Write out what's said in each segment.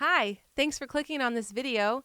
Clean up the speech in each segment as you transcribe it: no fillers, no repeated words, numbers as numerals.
Hi, thanks for clicking on this video.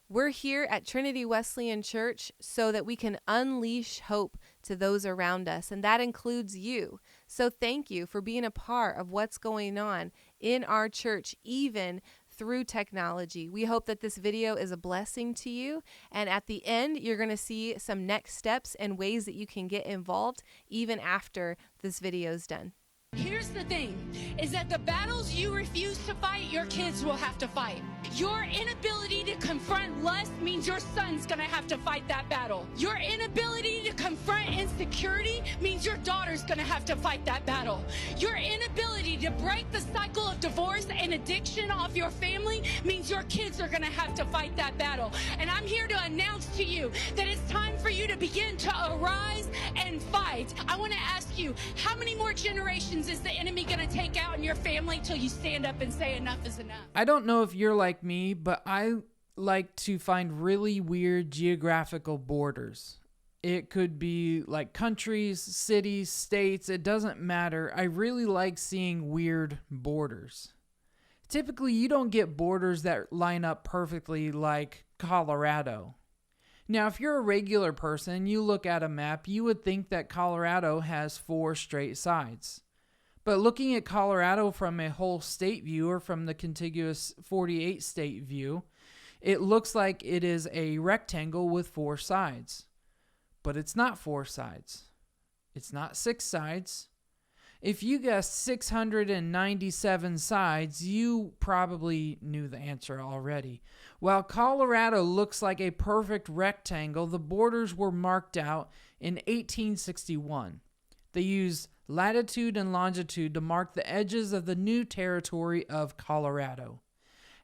We're here at Trinity Wesleyan Church so that we can unleash hope to those around us, and that includes you. So thank you for being a part of what's going on in our church, even through technology. We hope that this video is a blessing to you, and at the end, you're going to see some next steps and ways that you can get involved even after this video is done. Here's the thing, is that the battles you refuse to fight, your kids will have to fight. Your inability to confront lust means your son's gonna have to fight that battle. Your inability to confront insecurity means your daughter's gonna have to fight that battle. Your inability to break the cycle of divorce and addiction off your family means your kids are gonna have to fight that battle. And I'm here to announce to you that it's time for you to begin to arise and fight. I wanna ask you, how many more generations is the enemy going to take out in your family till you stand up and say enough is enough? I don't know if you're like me, but I like to find really weird geographical borders. It could be like countries, cities, states, it doesn't matter. I really like seeing weird borders. Typically, you don't get borders that line up perfectly like Colorado. Now, if you're a regular person, you look at a map, you would think that Colorado has 4 straight sides. But looking at Colorado from a whole state view or from the contiguous 48 state view, it looks like it is a rectangle with 4 sides. But it's not 4 sides. It's not 6 sides. If you guessed 697 sides, you probably knew the answer already. While Colorado looks like a perfect rectangle, the borders were marked out in 1861. They used latitude and longitude to mark the edges of the new territory of Colorado.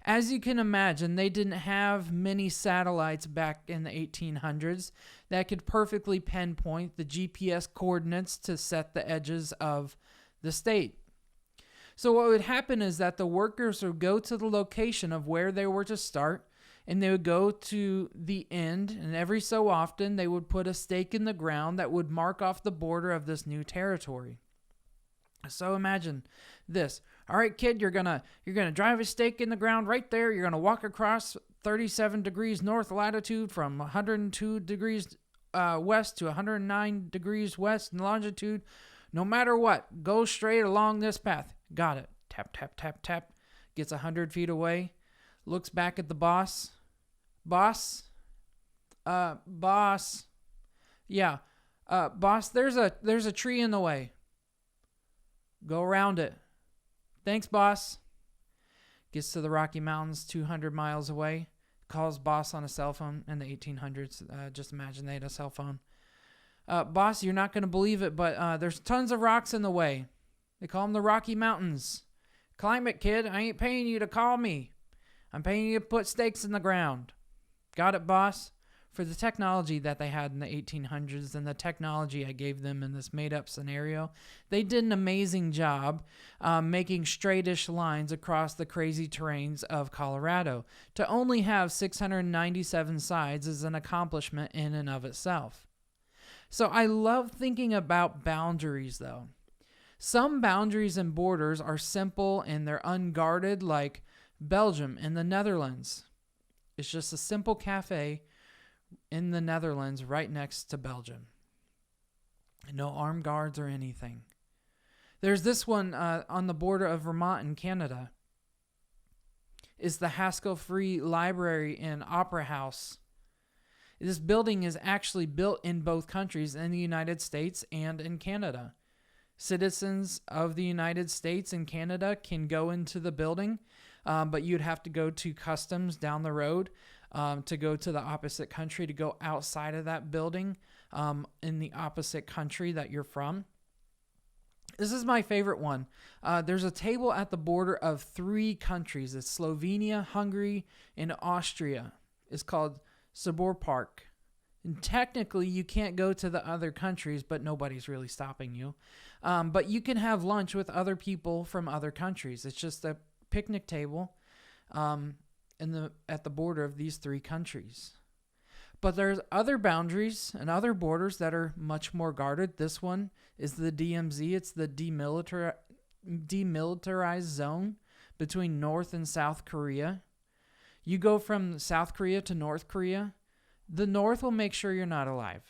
As you can imagine, they didn't have many satellites back in the 1800s that could perfectly pinpoint the GPS coordinates to set the edges of the state. So what would happen is that the workers would go to the location of where they were to start, and they would go to the end, and every so often they would put a stake in the ground that would mark off the border of this new territory. So imagine this. All right, kid, you're gonna drive a stake in the ground right there. You're gonna walk across 37 degrees north latitude from 102 degrees west to 109 degrees west in longitude. No matter what, go straight along this path. Got it. Tap, tap, tap, tap. Gets 100 feet away. Looks back at the boss. Boss. Yeah. Boss, there's a tree in the way. Go around it. Thanks, boss. Gets to the Rocky Mountains 200 miles away. Calls boss on a cell phone in the 1800s. Just imagine they had a cell phone. Boss, you're not going to believe it, but there's tons of rocks in the way. They call them the Rocky Mountains. Climb it, kid. I ain't paying you to call me. I'm paying you to put stakes in the ground. Got it, boss? For the technology that they had in the 1800s and the technology I gave them in this made-up scenario, they did an amazing job making straightish lines across the crazy terrains of Colorado. To only have 697 sides is an accomplishment in and of itself. So I love thinking about boundaries, though. Some boundaries and borders are simple and they're unguarded, like Belgium and the Netherlands. It's just a simple cafe in the Netherlands right next to Belgium. No armed guards or anything. There's this one on the border of Vermont and Canada. It's the Haskell Free Library and Opera House. This building is actually built in both countries, in the United States and in Canada. Citizens of the United States and Canada can go into the building, but you'd have to go to customs down the road to go to the opposite country, to go outside of that building in the opposite country that you're from. This is my favorite one. There's a table at the border of 3 countries. It's Slovenia, Hungary, and Austria. It's called Sobor Park. And technically, you can't go to the other countries, but nobody's really stopping you. But you can have lunch with other people from other countries. It's just a picnic table at the border of these 3 countries. But there's other boundaries and other borders that are much more guarded. This one is the DMZ. It's the demilitarized zone between North and South Korea. You go from South Korea to North Korea, the North will make sure you're not alive.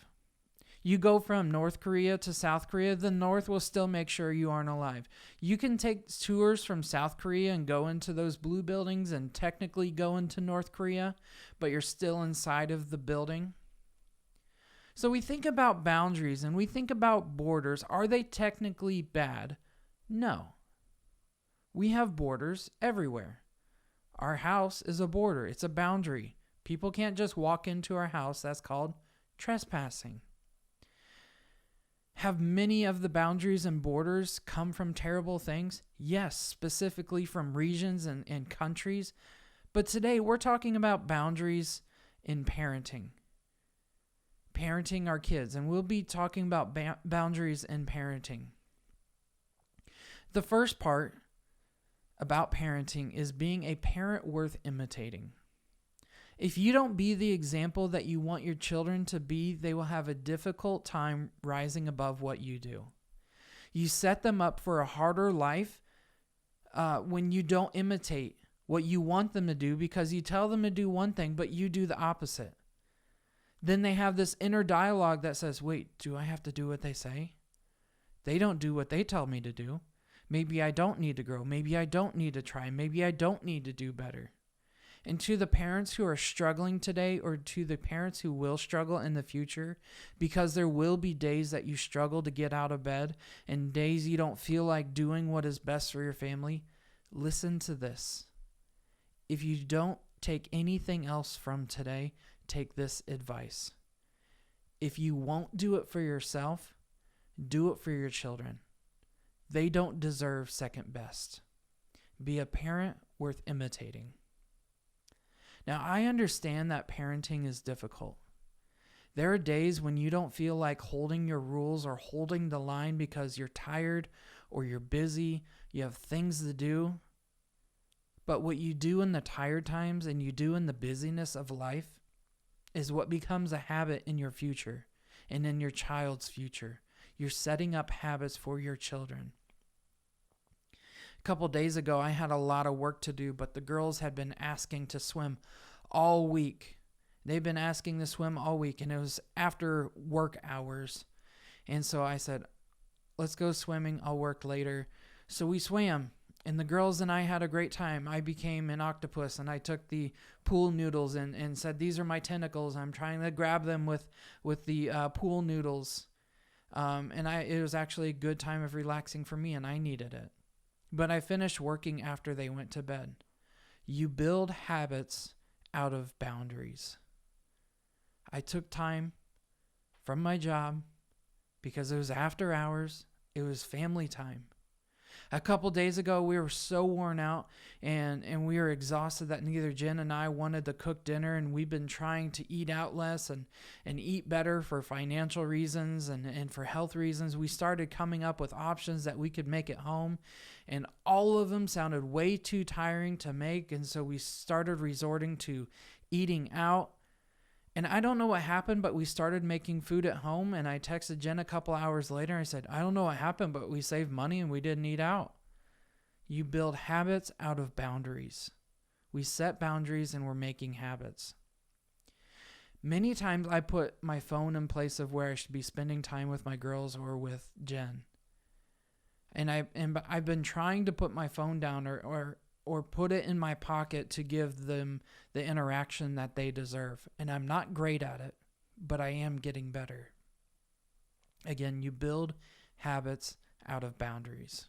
You go from North Korea to South Korea, the North will still make sure you aren't alive. You can take tours from South Korea and go into those blue buildings and technically go into North Korea, but you're still inside of the building. So we think about boundaries and we think about borders. Are they technically bad? No. We have borders everywhere. Our house is a border. It's a boundary. People can't just walk into our house. That's called trespassing. Have many of the boundaries and borders come from terrible things? Yes, specifically from regions and countries. But today we're talking about boundaries in parenting. Parenting our kids. And we'll be talking about boundaries in parenting. The first part about parenting is being a parent worth imitating. If you don't be the example that you want your children to be, they will have a difficult time rising above what you do. You set them up for a harder life when you don't imitate what you want them to do because you tell them to do one thing, but you do the opposite. Then they have this inner dialogue that says, wait, do I have to do what they say? They don't do what they tell me to do. Maybe I don't need to grow. Maybe I don't need to try. Maybe I don't need to do better. And to the parents who are struggling today, or to the parents who will struggle in the future, because there will be days that you struggle to get out of bed and days you don't feel like doing what is best for your family, listen to this. If you don't take anything else from today, take this advice. If you won't do it for yourself, do it for your children. They don't deserve second best. Be a parent worth imitating. Now, I understand that parenting is difficult. There are days when you don't feel like holding your rules or holding the line because you're tired or you're busy, you have things to do. But what you do in the tired times and you do in the busyness of life is what becomes a habit in your future and in your child's future. You're setting up habits for your children. A couple days ago, I had a lot of work to do, but the girls had been asking to swim all week. They've been asking to swim all week, and it was after work hours. And so I said, let's go swimming. I'll work later. So we swam, and the girls and I had a great time. I became an octopus, and I took the pool noodles and said, these are my tentacles. I'm trying to grab them with the pool noodles. It was actually a good time of relaxing for me, and I needed it. But I finished working after they went to bed. You build habits out of boundaries. I took time from my job because it was after hours. It was family time. A couple days ago, we were so worn out and we were exhausted that neither Jen and I wanted to cook dinner, and we've been trying to eat out less and eat better for financial reasons and for health reasons. We started coming up with options that we could make at home, and all of them sounded way too tiring to make, and so we started resorting to eating out. And I don't know what happened, but we started making food at home, and I texted Jen a couple hours later. I said, I don't know what happened, but we saved money and we didn't eat out. You build habits out of boundaries. We set boundaries and we're making habits. Many times I put my phone in place of where I should be spending time with my girls or with Jen. And I've been trying to put my phone down or put it in my pocket to give them the interaction that they deserve. And I'm not great at it, but I am getting better. Again, you build habits out of boundaries.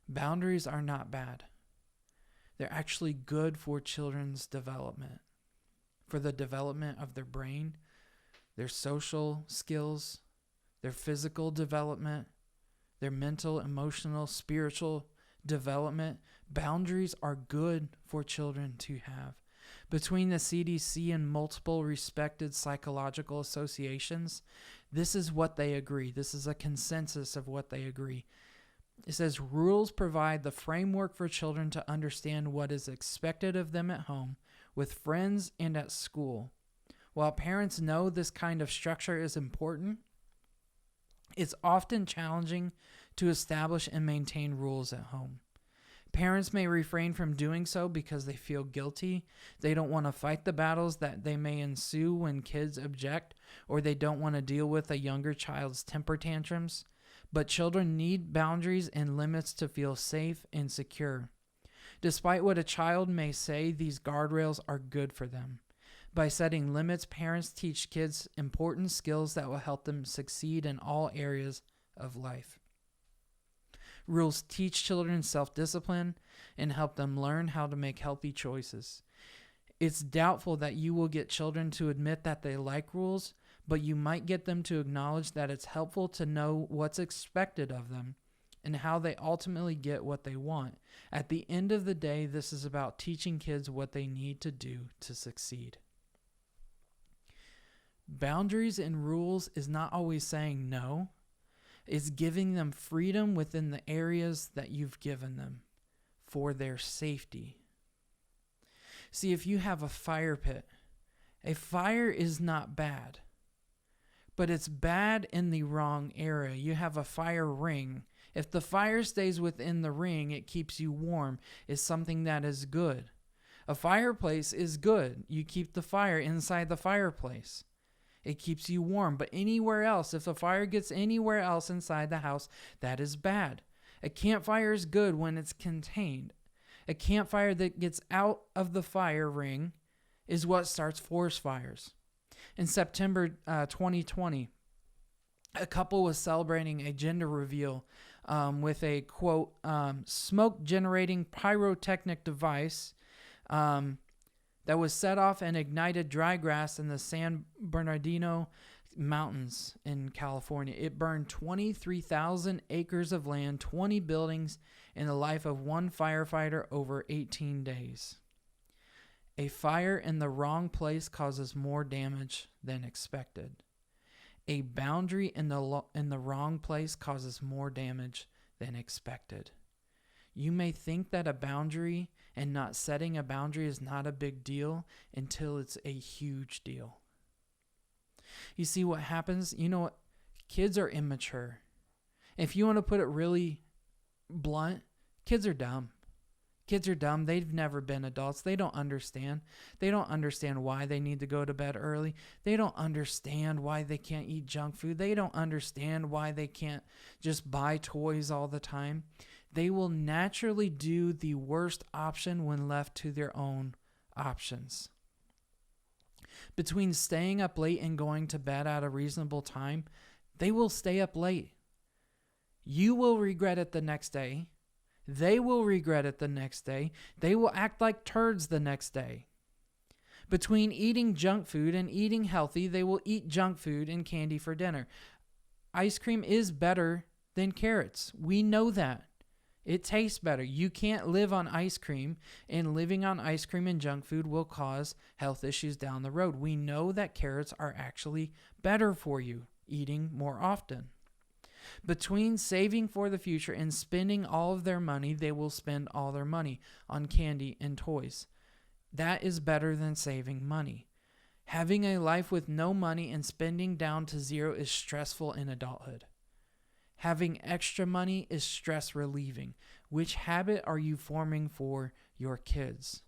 Boundaries are not bad. They're actually good for children's development, for the development of their brain, their social skills, their physical development, their mental, emotional, spiritual development. Boundaries are good for children to have. Between the CDC and multiple respected psychological associations, this is what they agree. This is a consensus of what they agree. It says rules provide the framework for children to understand what is expected of them at home, with friends, and at school. While parents know this kind of structure is important, it's often challenging to establish and maintain rules at home. Parents may refrain from doing so because they feel guilty. They don't want to fight the battles that they may ensue when kids object, or they don't want to deal with a younger child's temper tantrums. But children need boundaries and limits to feel safe and secure. Despite what a child may say, these guardrails are good for them. By setting limits, parents teach kids important skills that will help them succeed in all areas of life. Rules teach children self-discipline and help them learn how to make healthy choices. It's doubtful that you will get children to admit that they like rules, but you might get them to acknowledge that it's helpful to know what's expected of them and how they ultimately get what they want. At the end of the day, this is about teaching kids what they need to do to succeed. Boundaries and rules is not always saying no. It's giving them freedom within the areas that you've given them for their safety. See, if you have a fire pit, a fire is not bad, but it's bad in the wrong area. You have a fire ring. If the fire stays within the ring, it keeps you warm. It's something that is good. A fireplace is good. You keep the fire inside the fireplace. It keeps you warm. But anywhere else, if the fire gets anywhere else inside the house, that is bad. A campfire is good when it's contained. A campfire that gets out of the fire ring is what starts forest fires. In September 2020, a couple was celebrating a gender reveal with a, quote, smoke-generating pyrotechnic device that was set off and ignited dry grass in the San Bernardino Mountains in California. It burned 23,000 acres of land, 20 buildings, and the life of one firefighter over 18 days. A fire in the wrong place causes more damage than expected. A boundary in the wrong place causes more damage than expected. You may think that a boundary and not setting a boundary is not a big deal until it's a huge deal. You see what happens? You know what? Kids are immature. If you want to put it really blunt, kids are dumb. Kids are dumb. They've never been adults. They don't understand. They don't understand why they need to go to bed early. They don't understand why they can't eat junk food. They don't understand why they can't just buy toys all the time. They will naturally do the worst option when left to their own options. Between staying up late and going to bed at a reasonable time, they will stay up late. You will regret it the next day. They will regret it the next day. They will act like turds the next day. Between eating junk food and eating healthy, they will eat junk food and candy for dinner. Ice cream is better than carrots. We know that. It tastes better. You can't live on ice cream, and living on ice cream and junk food will cause health issues down the road. We know that carrots are actually better for you, eating more often. Between saving for the future and spending all of their money, they will spend all their money on candy and toys. That is better than saving money. Having a life with no money and spending down to zero is stressful in adulthood. Having extra money is stress relieving. Which habit are you forming for your kids?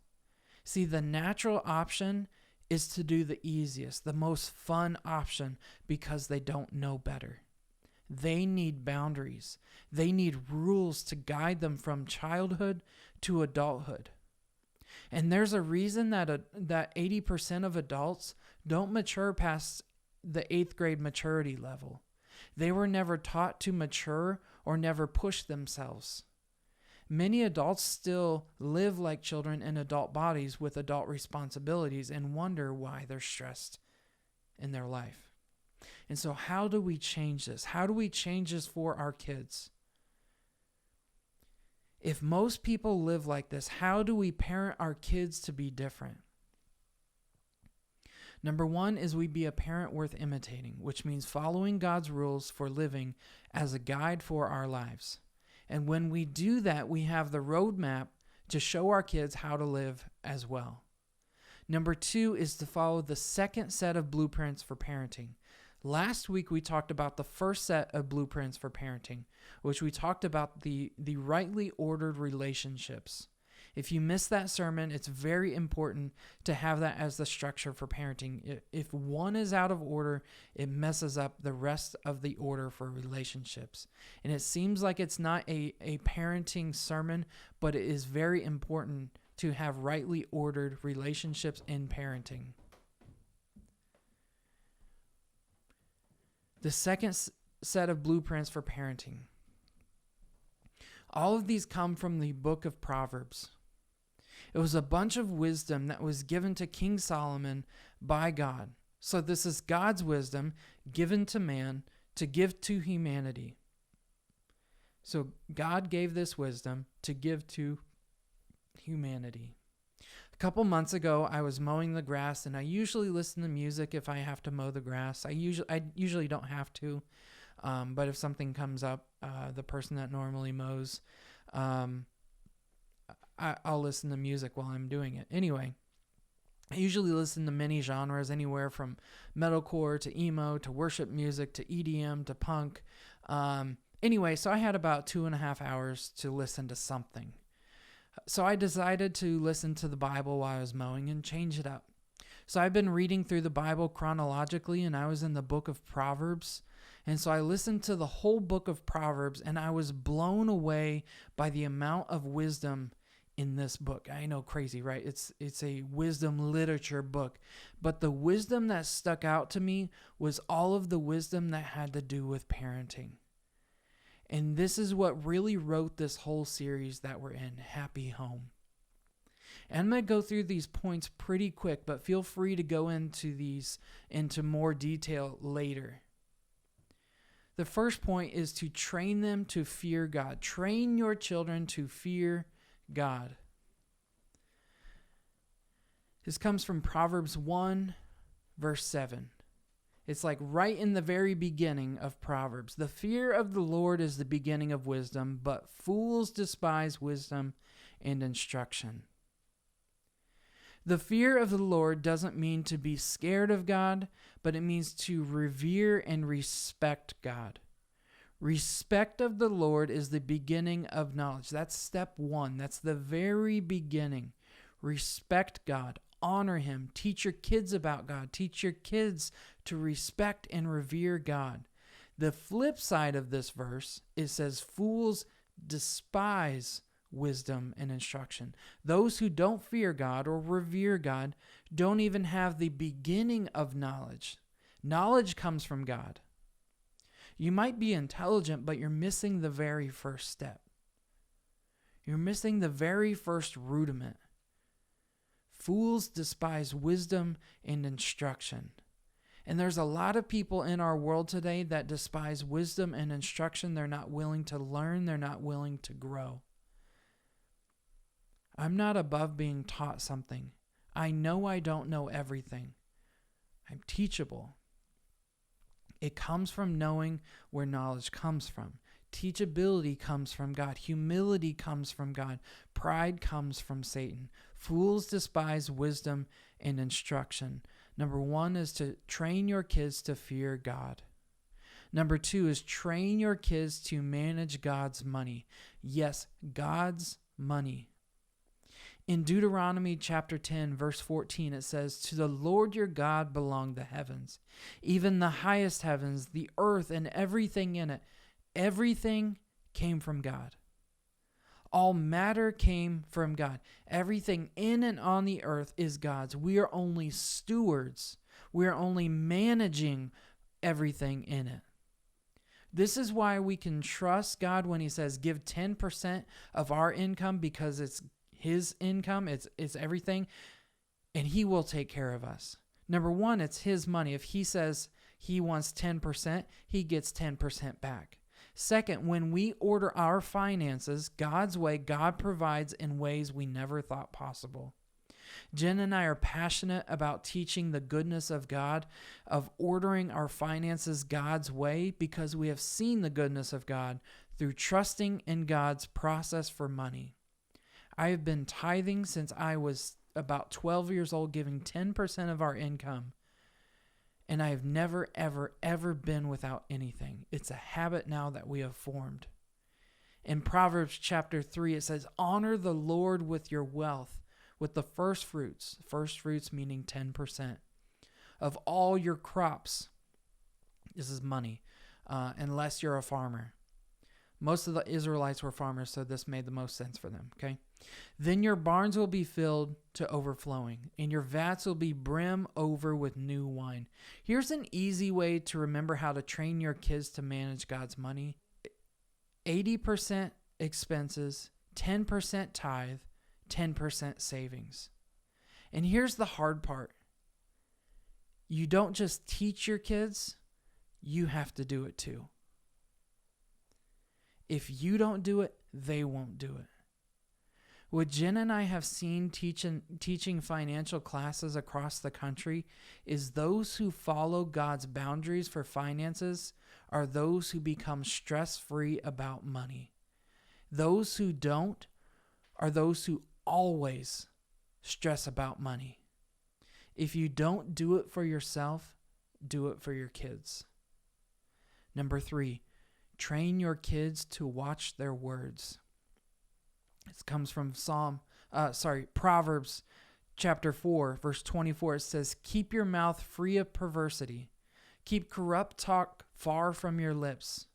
See, the natural option is to do the easiest, the most fun option, because they don't know better. They need boundaries. They need rules to guide them from childhood to adulthood. And there's a reason that 80% of adults don't mature past the 8th grade maturity level. They were never taught to mature or never push themselves. Many adults still live like children in adult bodies with adult responsibilities and wonder why they're stressed in their life. And so how do we change this? How do we change this for our kids? If most people live like this, how do we parent our kids to be different? Number one is we be a parent worth imitating, which means following God's rules for living as a guide for our lives. And when we do that, we have the roadmap to show our kids how to live as well. Number two is to follow the second set of blueprints for parenting. Last week, we talked about the first set of blueprints for parenting, which we talked about the rightly ordered relationships. If you missed that sermon, it's very important to have that as the structure for parenting. If one is out of order, it messes up the rest of the order for relationships. And it seems like it's not a parenting sermon, but it is very important to have rightly ordered relationships in parenting. The second set of blueprints for parenting. All of these come from the book of Proverbs. It was a bunch of wisdom that was given to King Solomon by God. So this is God's wisdom given to man to give to humanity. So God gave this wisdom to give to humanity. A couple months ago, I was mowing the grass, and I usually listen to music if I have to mow the grass. I usually don't have to, but if something comes up, the person that normally mows, I'll listen to music while I'm doing it. Anyway, I usually listen to many genres, anywhere from metalcore to emo to worship music to EDM to punk. Anyway, so I had about 2.5 hours to listen to something. So I decided to listen to the Bible while I was mowing and change it up. So I've been reading through the Bible chronologically, and I was in the book of Proverbs. And so I listened to the whole book of Proverbs, and I was blown away by the amount of wisdom in this book. I know, crazy, right? It's a wisdom literature book. But the wisdom that stuck out to me was all of the wisdom that had to do with parenting. And this is what really wrote this whole series that we're in, Happy Home. And I'm going to go through these points pretty quick, but feel free to go into more detail later. The first point is to train them to fear God. Train your children to fear God. This comes from Proverbs 1, verse 7. It's like right in the very beginning of Proverbs. The fear of the Lord is the beginning of wisdom, but fools despise wisdom and instruction. The fear of the Lord doesn't mean to be scared of God, but it means to revere and respect God. Respect of the Lord is the beginning of knowledge. That's step one. That's the very beginning. Respect God. Honor Him. Teach your kids about God. Teach your kids to respect and revere God. The flip side of this verse, it says, fools despise wisdom and instruction. Those who don't fear God or revere God don't even have the beginning of knowledge. Knowledge comes from God. You might be intelligent, but you're missing the very first step. You're missing the very first rudiment. Fools despise wisdom and instruction. And there's a lot of people in our world today that despise wisdom and instruction. They're not willing to learn. They're not willing to grow. I'm not above being taught something. I know I don't know everything. I'm teachable. It comes from knowing where knowledge comes from. Teachability comes from God. Humility comes from God. Pride comes from Satan. Fools despise wisdom and instruction. Number one is to train your kids to fear God. Number two is train your kids to manage God's money. Yes, God's money. In Deuteronomy chapter 10, verse 14, it says, "To the Lord your God belong the heavens, even the highest heavens, the earth, and everything in it." Everything came from God. All matter came from God. Everything in and on the earth is God's. We are only stewards. We are only managing everything in it. This is why we can trust God when He says, give 10% of our income, because it's His income, it's everything, and He will take care of us. Number one, it's His money. If He says He wants 10%, He gets 10% back. Second, when we order our finances God's way, God provides in ways we never thought possible. Jen and I are passionate about teaching the goodness of God, of ordering our finances God's way, because we have seen the goodness of God through trusting in God's process for money. I have been tithing since I was about 12 years old, giving 10% of our income. and I have never, ever, ever been without anything. It's a habit now that we have formed. In Proverbs chapter 3, it says, honor the Lord with your wealth, with the first fruits meaning 10%, of all your crops. This is money, unless you're a farmer. Most of the Israelites were farmers, so this made the most sense for them, okay? Then your barns will be filled to overflowing, and your vats will be brim over with new wine. Here's an easy way to remember how to train your kids to manage God's money. 80% expenses, 10% tithe, 10% savings. And here's the hard part. You don't just teach your kids, you have to do it too. If you don't do it, they won't do it. What Jen and I have seen teaching financial classes across the country is those who follow God's boundaries for finances are those who become stress-free about money. Those who don't are those who always stress about money. If you don't do it for yourself, do it for your kids. Number 3, train your kids to watch their words. It comes from Proverbs chapter 4, verse 24. It says, keep your mouth free of perversity. Keep corrupt talk far from your lips.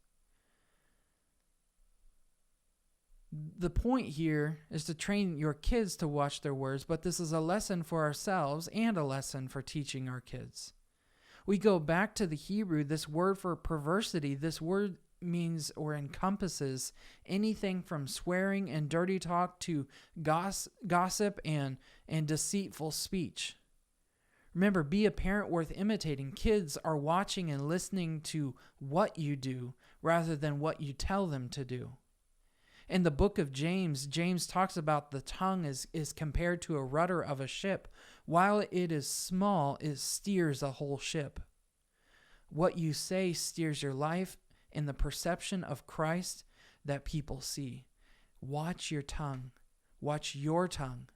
The point here is to train your kids to watch their words, but this is a lesson for ourselves and a lesson for teaching our kids. We go back to the Hebrew, this word for perversity, this word means or encompasses anything from swearing and dirty talk to gossip and deceitful speech. Remember, be a parent worth imitating. Kids are watching and listening to what you do rather than what you tell them to do. In the book of James, James talks about the tongue is compared to a rudder of a ship. While it is small, it steers a whole ship. What you say steers your life and the perception of Christ that people see. Watch your tongue. Watch your tongue.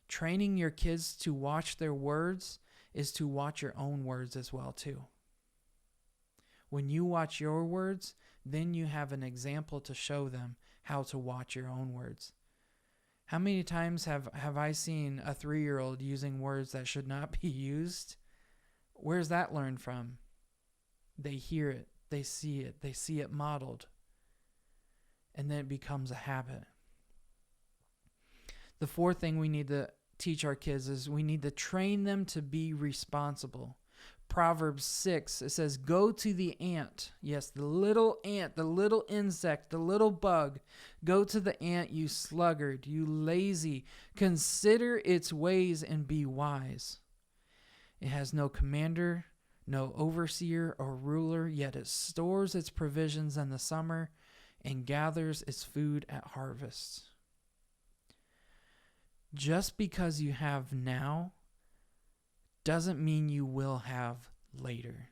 Training your kids to watch their words is to watch your own words as well too. When you watch your words, then you have an example to show them how to watch your own words. How many times have I seen a 3-year-old using words that should not be used? Where's that learned from? They hear it, they see it modeled, and then it becomes a habit. The 4th thing we need to teach our kids is we need to train them to be responsible. Proverbs 6, it says, go to the ant. Yes, the little ant, the little insect, the little bug. Go to the ant, you sluggard, you lazy. Consider its ways and be wise. It has no commander, no overseer or ruler, yet it stores its provisions in the summer and gathers its food at harvest. Just because you have now doesn't mean you will have later.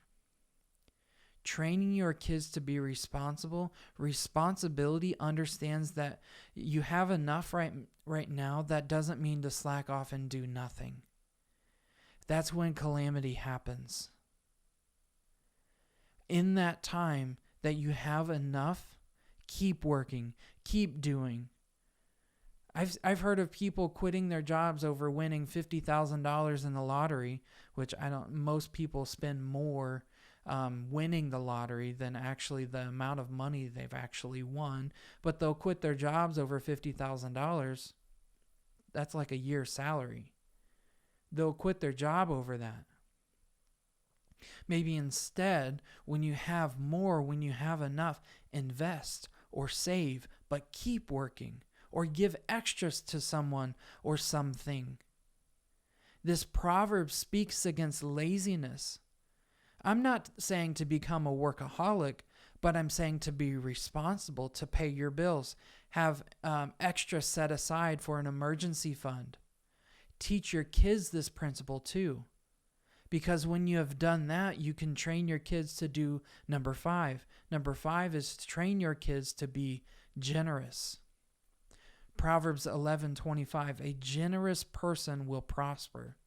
Training your kids to be responsible. Responsibility understands that you have enough right now. That doesn't mean to slack off and do nothing. That's when calamity happens. In that time that you have enough, keep working, keep doing. I've heard of people quitting their jobs over winning $50,000 in the lottery, which most people spend more winning the lottery than actually the amount of money they've actually won, but they'll quit their jobs over $50,000. That's like a year's salary. They'll quit their job over that. Maybe instead, when you have more, when you have enough, invest or save, but keep working. Or give extras to someone or something. This proverb speaks against laziness. I'm not saying to become a workaholic, but I'm saying to be responsible, to pay your bills, have extra set aside for an emergency fund. Teach your kids this principle too. Because when you have done that, you can train your kids to do number 5. Number 5 is to train your kids to be generous. Proverbs 11:25, a generous person will prosper.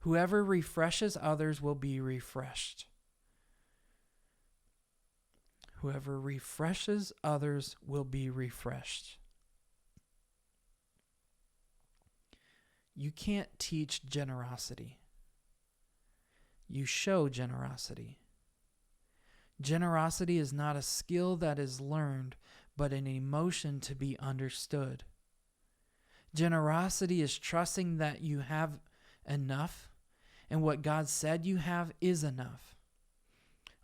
Whoever refreshes others will be refreshed. Whoever refreshes others will be refreshed. You can't teach generosity. You show generosity. Generosity is not a skill that is learned, but an emotion to be understood. Generosity is trusting that you have enough, and what God said you have is enough.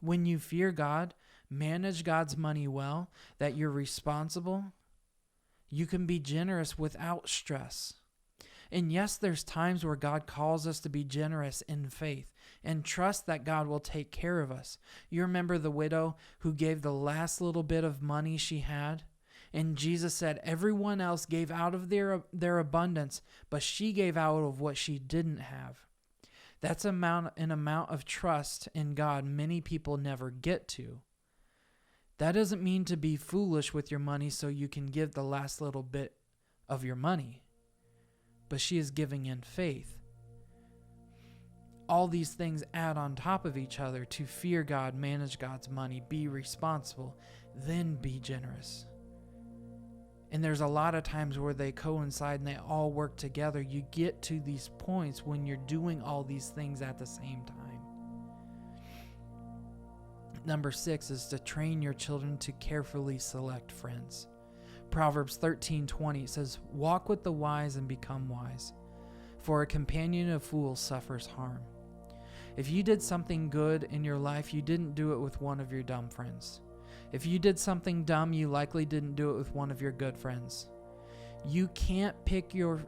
When you fear God, manage God's money well, that you're responsible, you can be generous without stress. And yes, there's times where God calls us to be generous in faith and trust that God will take care of us. You remember the widow who gave the last little bit of money she had? And Jesus said everyone else gave out of their abundance, but she gave out of what she didn't have. That's an amount of trust in God many people never get to. That doesn't mean to be foolish with your money so you can give the last little bit of your money. But she is giving in faith. All these things add on top of each other to fear God, manage God's money, be responsible, then be generous. And there's a lot of times where they coincide and they all work together. You get to these points when you're doing all these things at the same time. Number 6 is to train your children to carefully select friends. Proverbs 13:20 says, "Walk with the wise and become wise, for a companion of fools suffers harm." If you did something good in your life, you didn't do it with one of your dumb friends. If you did something dumb, you likely didn't do it with one of your good friends. You can't pick your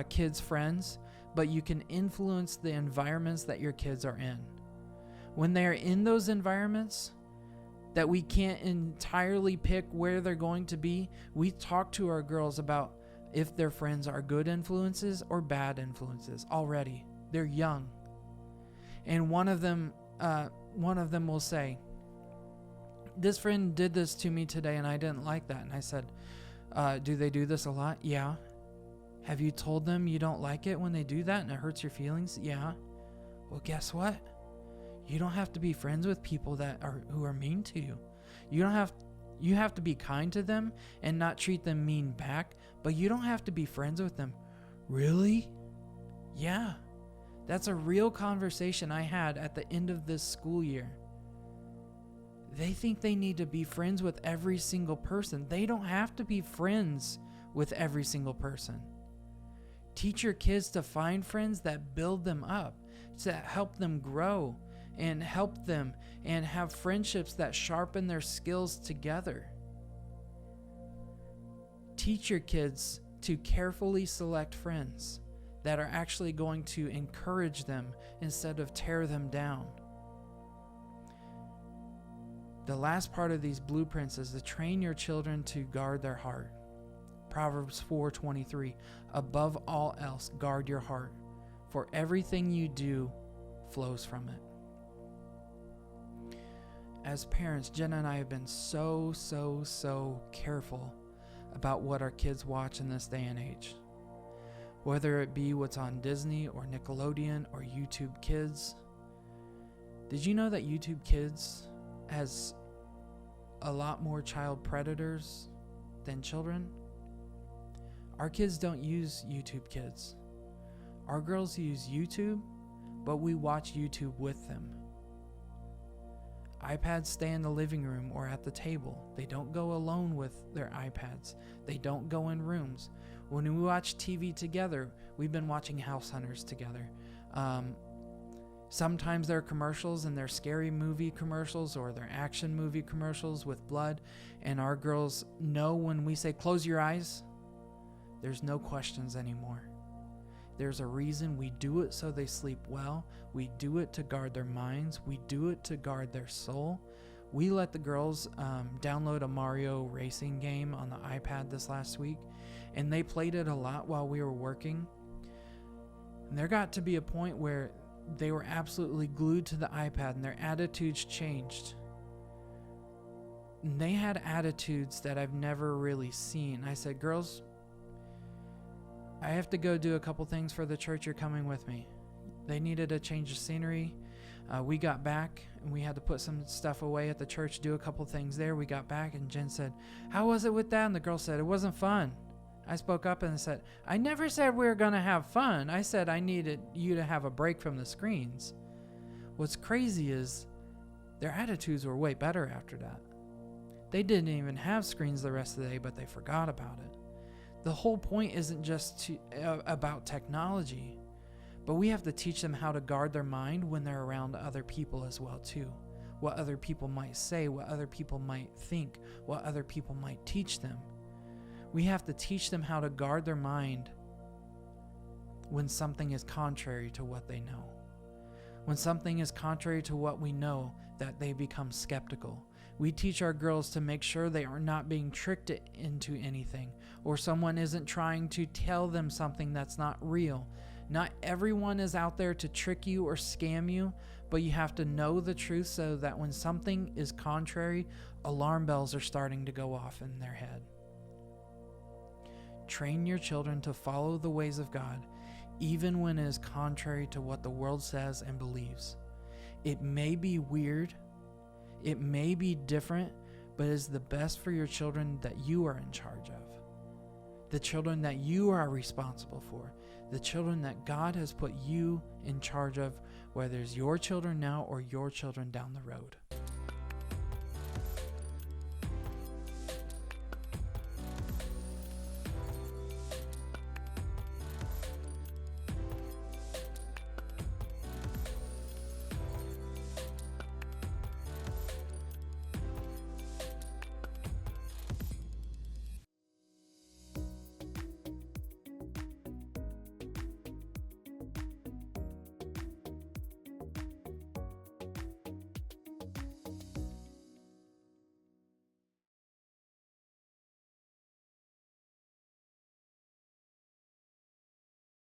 kids' friends, but you can influence the environments that your kids are in. When they're in those environments that we can't entirely pick where they're going to be, we talk to our girls about if their friends are good influences or bad influences already. They're young. And one of them will say, "This friend did this to me today and I didn't like that." And I said, "Do they do this a lot?" "Yeah." "Have you told them you don't like it when they do that and it hurts your feelings?" "Yeah." "Well, guess what? You don't have to be friends with people who are mean to you. You have to be kind to them and not treat them mean back, but you don't have to be friends with them." "Really?" "Yeah." That's a real conversation I had at the end of this school year. They think they need to be friends with every single person. They don't have to be friends with every single person. Teach your kids to find friends that build them up, to help them grow and help them and have friendships that sharpen their skills together. Teach your kids to carefully select friends that are actually going to encourage them instead of tear them down. The last part of these blueprints is to train your children to guard their heart. Proverbs 4:23, "Above all else, guard your heart, for everything you do flows from it." As parents, Jenna and I have been so careful about what our kids watch in this day and age. Whether it be what's on Disney or Nickelodeon or YouTube Kids. Did you know that YouTube Kids has a lot more child predators than children? Our kids don't use YouTube Kids. Our girls use YouTube, but we watch YouTube with them. iPads stay in the living room or at the table. They don't go alone with their iPads. They don't go in rooms. When we watch TV together, we've been watching House Hunters together. Sometimes they're commercials and they're scary movie commercials or they're action movie commercials with blood. And our girls know when we say, "Close your eyes," there's no questions anymore. There's a reason we do it, so they sleep well. We do it to guard their minds. We do it to guard their soul. We let the girls download a Mario racing game on the iPad this last week, and they played it a lot while we were working. And there got to be a point where they were absolutely glued to the iPad and their attitudes changed. And they had attitudes that I've never really seen. I said, "Girls, I have to go do a couple things for the church. You're coming with me." They needed a change of scenery. We got back and we had to put some stuff away at the church, do a couple things there. We got back and Jen said, "How was it with that?" And the girl said, "It wasn't fun." I spoke up and said, "I never said we were going to have fun. I said I needed you to have a break from the screens." What's crazy is their attitudes were way better after that. They didn't even have screens the rest of the day, but they forgot about it. The whole point isn't just about technology, but we have to teach them how to guard their mind when they're around other people as well too. What other people might say, what other people might think, what other people might teach them. We have to teach them how to guard their mind when something is contrary to what they know. When something is contrary to what we know, that they become skeptical. We teach our girls to make sure they are not being tricked into anything, or someone isn't trying to tell them something that's not real. Not everyone is out there to trick you or scam you, but you have to know the truth so that when something is contrary, alarm bells are starting to go off in their head. Train your children to follow the ways of God, even when it is contrary to what the world says and believes. It may be weird, it may be different, but it is the best for your children that you are in charge of. The children that you are responsible for. The children that God has put you in charge of, whether it's your children now or your children down the road.